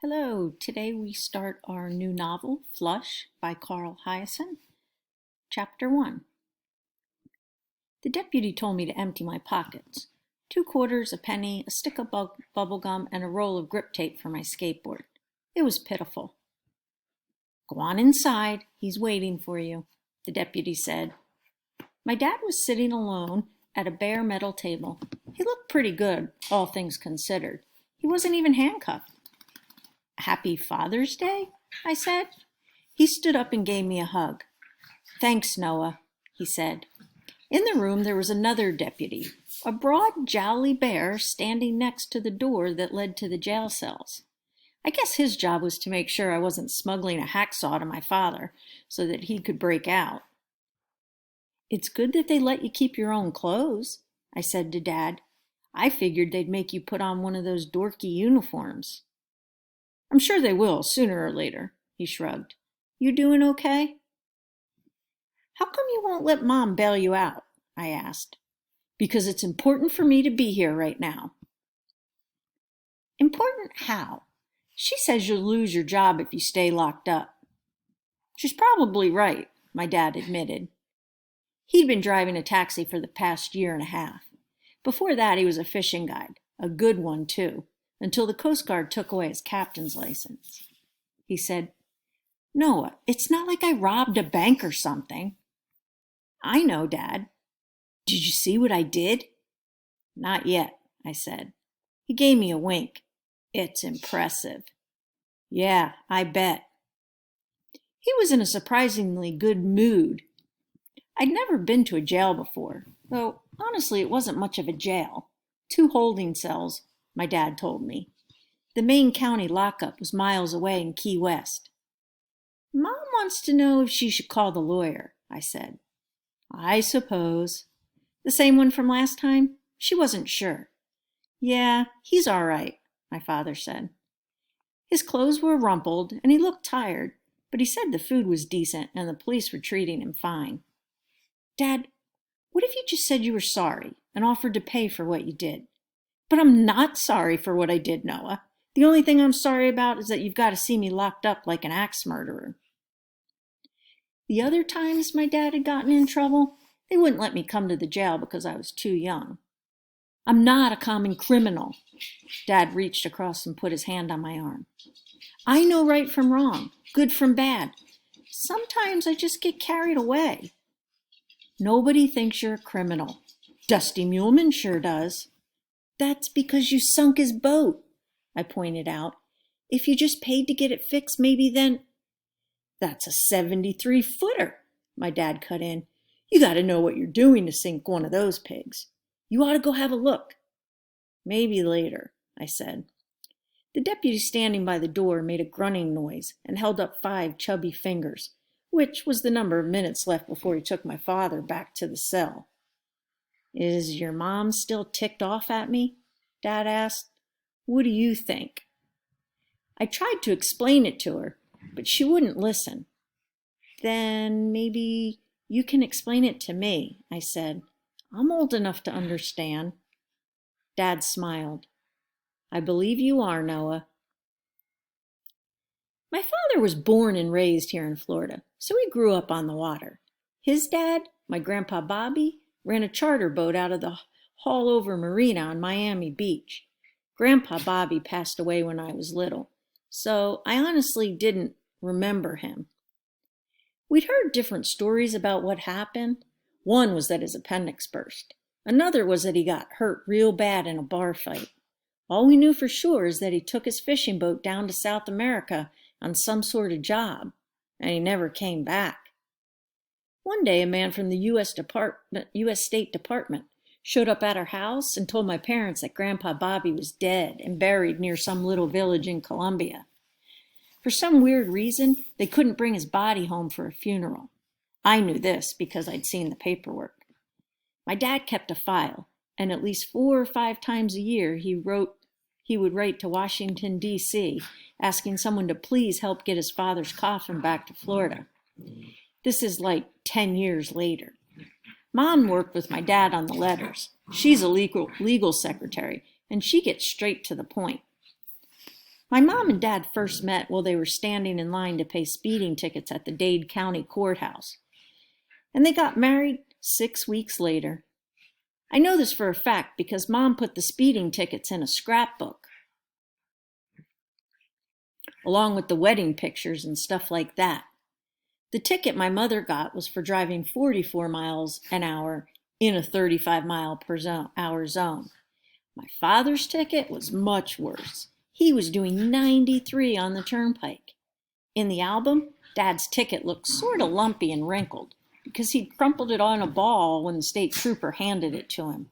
Hello, today we start our new novel, Flush, by Carl Hyacin. Chapter 1. The deputy told me to empty my pockets. 2 quarters, a penny, a stick of bubble gum, and a roll of grip tape for my skateboard. It was pitiful. Go on inside, he's waiting for you, the deputy said. My dad was sitting alone at a bare metal table. He looked pretty good, all things considered. He wasn't even handcuffed. Happy Father's Day? I said. He stood up and gave me a hug. Thanks, Noah, he said. In the room there was another deputy, a broad, jowly bear standing next to the door that led to the jail cells. I guess his job was to make sure I wasn't smuggling a hacksaw to my father so that he could break out. It's good that they let you keep your own clothes, I said to Dad. I figured they'd make you put on one of those dorky uniforms. I'm sure they will, sooner or later, he shrugged. You doing okay? How come you won't let Mom bail you out? I asked. Because it's important for me to be here right now. Important how? She says you'll lose your job if you stay locked up. She's probably right, my dad admitted. He'd been driving a taxi for the past year and a half. Before that, he was a fishing guide, a good one too, until the Coast Guard took away his captain's license. He said, Noah, it's not like I robbed a bank or something. I know, Dad. Did you see what I did? Not yet, I said. He gave me a wink. It's impressive. Yeah, I bet. He was in a surprisingly good mood. I'd never been to a jail before, though honestly it wasn't much of a jail. 2 holding cells, my dad told me. The main county lockup was miles away in Key West. Mom wants to know if she should call the lawyer, I said. I suppose. The same one from last time? She wasn't sure. Yeah, he's all right, my father said. His clothes were rumpled and he looked tired, but he said the food was decent and the police were treating him fine. Dad, what if you just said you were sorry and offered to pay for what you did? But I'm not sorry for what I did, Noah. The only thing I'm sorry about is that you've got to see me locked up like an axe murderer. The other times my dad had gotten in trouble, they wouldn't let me come to the jail because I was too young. I'm not a common criminal. Dad reached across and put his hand on my arm. I know right from wrong, good from bad. Sometimes I just get carried away. Nobody thinks you're a criminal. Dusty Muleman sure does. That's because you sunk his boat, I pointed out. If you just paid to get it fixed, maybe then... That's a 73-footer, my dad cut in. You got to know what you're doing to sink one of those pigs. You ought to go have a look. Maybe later, I said. The deputy standing by the door made a grunting noise and held up 5 chubby fingers, which was the number of minutes left before he took my father back to the cell. Is your mom still ticked off at me? Dad asked. What do you think? I tried to explain it to her, but she wouldn't listen. Then maybe you can explain it to me, I said. I'm old enough to understand. Dad smiled. I believe you are, Noah. My father was born and raised here in Florida, so he grew up on the water. His dad, my grandpa Bobby, ran a charter boat out of the Haulover Marina on Miami Beach. Grandpa Bobby passed away when I was little, so I honestly didn't remember him. We'd heard different stories about what happened. One was that his appendix burst. Another was that he got hurt real bad in a bar fight. All we knew for sure is that he took his fishing boat down to South America on some sort of job, and he never came back. One day, a man from the U.S. State Department showed up at our house and told my parents that Grandpa Bobby was dead and buried near some little village in Colombia. For some weird reason, they couldn't bring his body home for a funeral. I knew this because I'd seen the paperwork. My dad kept a file, and at least 4 or 5 times a year he would write to Washington, D.C., asking someone to please help get his father's coffin back to Florida. This is like 10 years later. Mom worked with my dad on the letters. She's a legal secretary, and she gets straight to the point. My mom and dad first met while they were standing in line to pay speeding tickets at the Dade County Courthouse, and they got married 6 weeks later. I know this for a fact because Mom put the speeding tickets in a scrapbook, along with the wedding pictures and stuff like that. The ticket my mother got was for driving 44 miles an hour in a 35-mile-per-hour zone. My father's ticket was much worse. He was doing 93 on the turnpike. In the album, Dad's ticket looked sort of lumpy and wrinkled because he'd crumpled it on a ball when the state trooper handed it to him.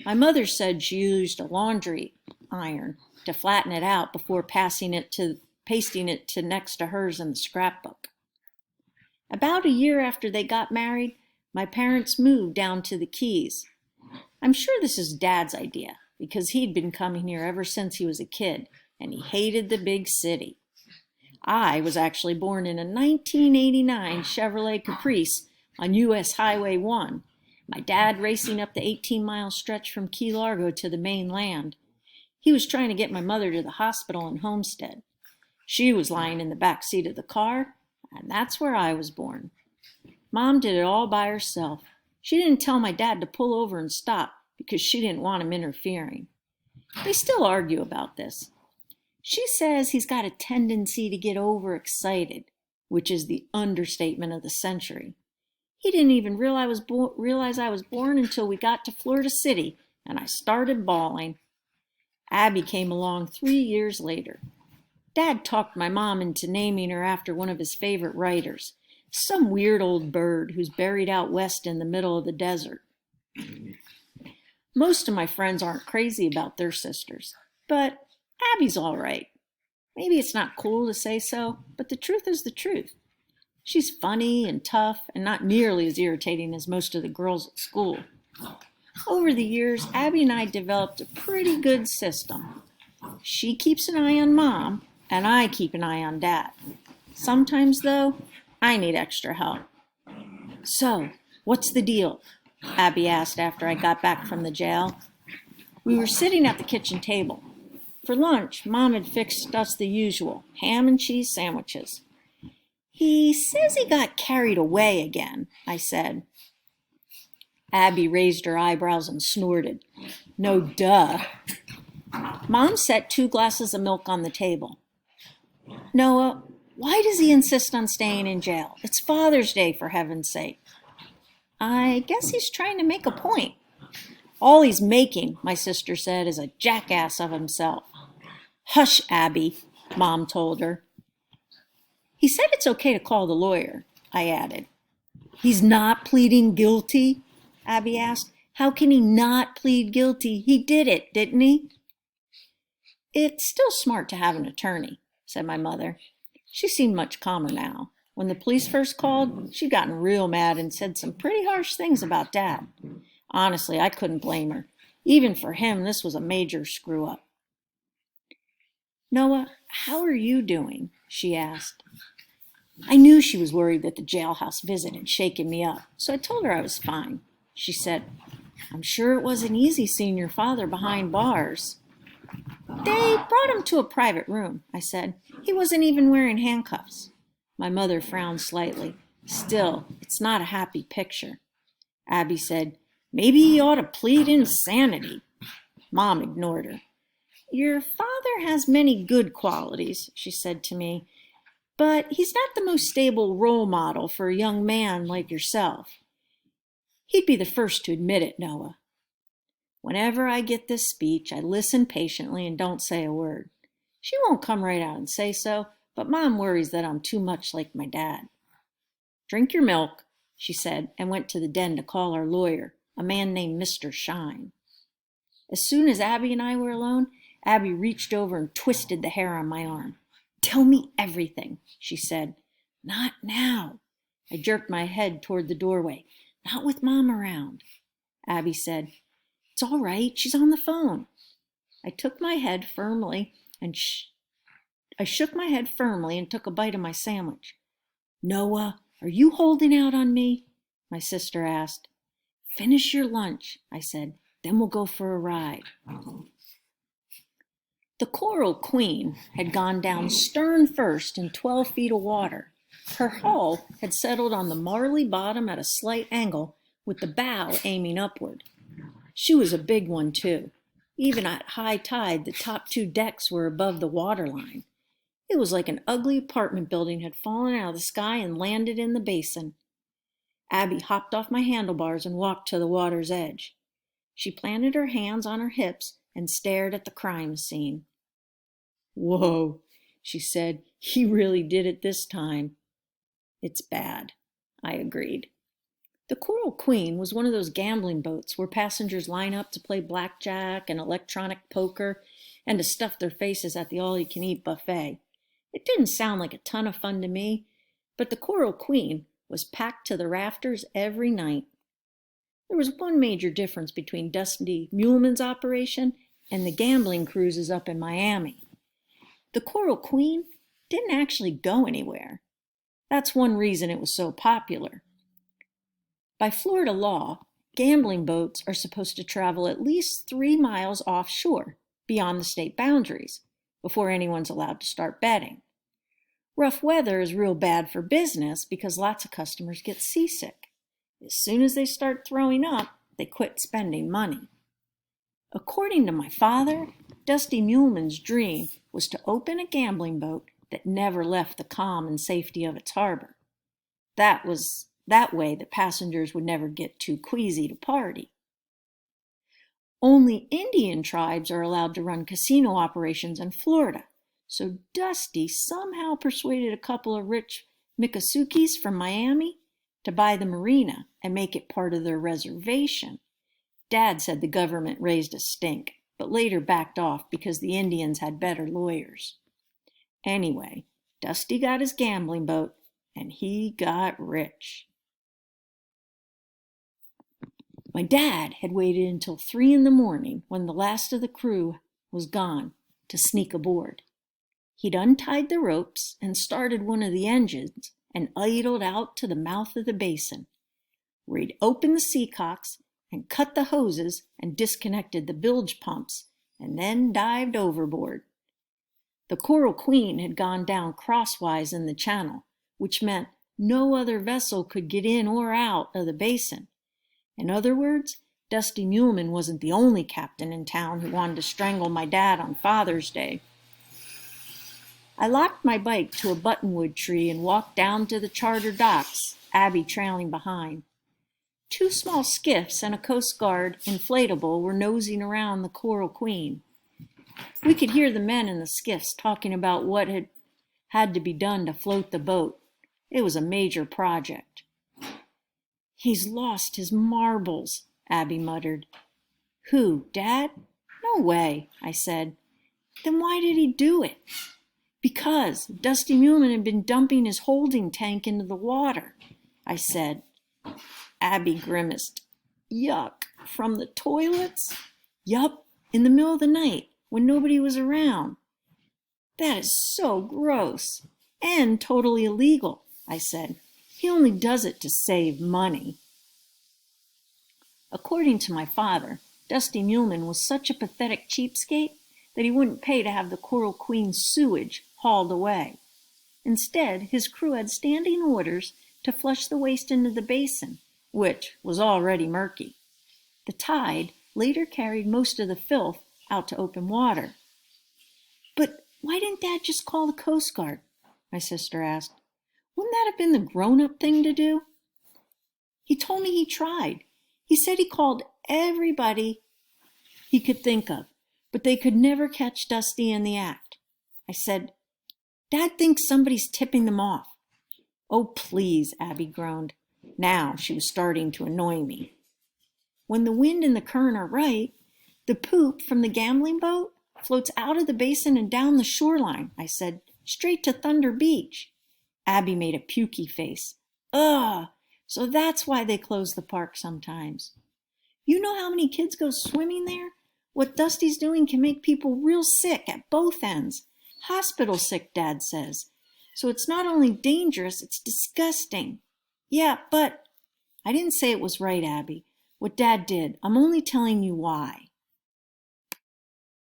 My mother said she used a laundry iron to flatten it out before pasting it pasting it to next to hers in the scrapbook. About a year after they got married, my parents moved down to the Keys. I'm sure this is Dad's idea, because he'd been coming here ever since he was a kid, and he hated the big city. I was actually born in a 1989 Chevrolet Caprice on US Highway 1, my dad racing up the 18-mile stretch from Key Largo to the mainland. He was trying to get my mother to the hospital in Homestead. She was lying in the back seat of the car, and that's where I was born. Mom did it all by herself. She didn't tell my dad to pull over and stop because she didn't want him interfering. They still argue about this. She says he's got a tendency to get overexcited, which is the understatement of the century. He didn't even realize I was born until we got to Florida City, and I started bawling. Abby came along 3 years later. Dad talked my mom into naming her after one of his favorite writers, some weird old bird who's buried out west in the middle of the desert. Most of my friends aren't crazy about their sisters, but Abby's all right. Maybe it's not cool to say so, but the truth is the truth. She's funny and tough and not nearly as irritating as most of the girls at school. Over the years, Abby and I developed a pretty good system. She keeps an eye on Mom, and I keep an eye on Dad. Sometimes, though, I need extra help. So, what's the deal? Abby asked after I got back from the jail. We were sitting at the kitchen table. For lunch, Mom had fixed us the usual, ham and cheese sandwiches. He says he got carried away again, I said. Abby raised her eyebrows and snorted. No duh. Mom set 2 glasses of milk on the table. Noah, why does he insist on staying in jail? It's Father's Day, for heaven's sake. I guess he's trying to make a point. All he's making, my sister said, is a jackass of himself. Hush, Abby, Mom told her. He said it's okay to call the lawyer, I added. He's not pleading guilty? Abby asked. How can he not plead guilty? He did it, didn't he? It's still smart to have an attorney, said my mother. She seemed much calmer now. When the police first called, she'd gotten real mad and said some pretty harsh things about Dad. Honestly, I couldn't blame her. Even for him, this was a major screw-up. Noah, how are you doing? She asked. I knew she was worried that the jailhouse visit had shaken me up, so I told her I was fine. She said, I'm sure it wasn't easy seeing your father behind bars. They brought him to a private room, I said. He wasn't even wearing handcuffs. My mother frowned slightly. Still, it's not a happy picture. Abby said, maybe he ought to plead insanity. Mom ignored her. Your father has many good qualities, she said to me, but he's not the most stable role model for a young man like yourself. He'd be the first to admit it, Noah. Whenever I get this speech, I listen patiently and don't say a word. She won't come right out and say so, but Mom worries that I'm too much like my dad. Drink your milk, she said, and went to the den to call our lawyer, a man named Mr. Shine. As soon as Abby and I were alone, Abby reached over and twisted the hair on my arm. Tell me everything, she said. Not now. I jerked my head toward the doorway. Not with Mom around. Abby said, It's all right. She's on the phone. I took my head firmly and I shook my head firmly and took a bite of my sandwich. Noah, are you holding out on me? My sister asked. Finish your lunch, I said. Then we'll go for a ride. The Coral Queen had gone down stern first in 12 feet of water. Her hull had settled on the marly bottom at a slight angle, with the bow aiming upward. She was a big one, too. Even at high tide, the top 2 decks were above the waterline. It was like an ugly apartment building had fallen out of the sky and landed in the basin. Abby hopped off my handlebars and walked to the water's edge. She planted her hands on her hips and stared at the crime scene. "Whoa," she said. "He really did it this time." "It's bad," I agreed. The Coral Queen was one of those gambling boats where passengers line up to play blackjack and electronic poker and to stuff their faces at the all-you-can-eat buffet. It didn't sound like a ton of fun to me, but the Coral Queen was packed to the rafters every night. There was one major difference between Dusty Muleman's operation and the gambling cruises up in Miami. The Coral Queen didn't actually go anywhere. That's one reason it was so popular. By Florida law, gambling boats are supposed to travel at least 3 miles offshore, beyond the state boundaries, before anyone's allowed to start betting. Rough weather is real bad for business because lots of customers get seasick. As soon as they start throwing up, they quit spending money. According to my father, Dusty Muleman's dream was to open a gambling boat that never left the calm and safety of its harbor. That way the passengers would never get too queasy to party. Only Indian tribes are allowed to run casino operations in Florida, so Dusty somehow persuaded a couple of rich Miccosukees from Miami to buy the marina and make it part of their reservation. Dad said the government raised a stink, but later backed off because the Indians had better lawyers. Anyway, Dusty got his gambling boat, and he got rich. My dad had waited until 3 in the morning, when the last of the crew was gone, to sneak aboard. He'd untied the ropes and started one of the engines and idled out to the mouth of the basin, where he'd opened the seacocks and cut the hoses and disconnected the bilge pumps, and then dived overboard. The Coral Queen had gone down crosswise in the channel, which meant no other vessel could get in or out of the basin. In other words, Dusty Muleman wasn't the only captain in town who wanted to strangle my dad on Father's Day. I locked my bike to a buttonwood tree and walked down to the charter docks, Abby trailing behind. 2 small skiffs and a Coast Guard inflatable were nosing around the Coral Queen. We could hear the men in the skiffs talking about what had to be done to float the boat. It was a major project. "He's lost his marbles," Abby muttered. "Who, Dad?" "No way," I said. "Then why did he do it?" "Because Dusty Muleman had been dumping his holding tank into the water," I said. Abby grimaced. "Yuck, from the toilets?" "Yup, in the middle of the night, when nobody was around." "That is so gross, and totally illegal," I said. "He only does it to save money." According to my father, Dusty Muleman was such a pathetic cheapskate that he wouldn't pay to have the Coral Queen's sewage hauled away. Instead, his crew had standing orders to flush the waste into the basin, which was already murky. The tide later carried most of the filth out to open water. "But why didn't Dad just call the Coast Guard?" my sister asked. "Wouldn't that have been the grown-up thing to do?" "He told me he tried. He said he called everybody he could think of, but they could never catch Dusty in the act." I said, "Dad thinks somebody's tipping them off." "Oh, please," Abby groaned. Now she was starting to annoy me. "When the wind and the current are right, the poop from the gambling boat floats out of the basin and down the shoreline," I said, "straight to Thunder Beach." Abby made a pukey face. "Ugh, so that's why they close the park sometimes. You know how many kids go swimming there? What Dusty's doing can make people real sick at both ends. Hospital sick, Dad says. So it's not only dangerous, it's disgusting." "Yeah, but..." "I didn't say it was right, Abby. What Dad did. I'm only telling you why."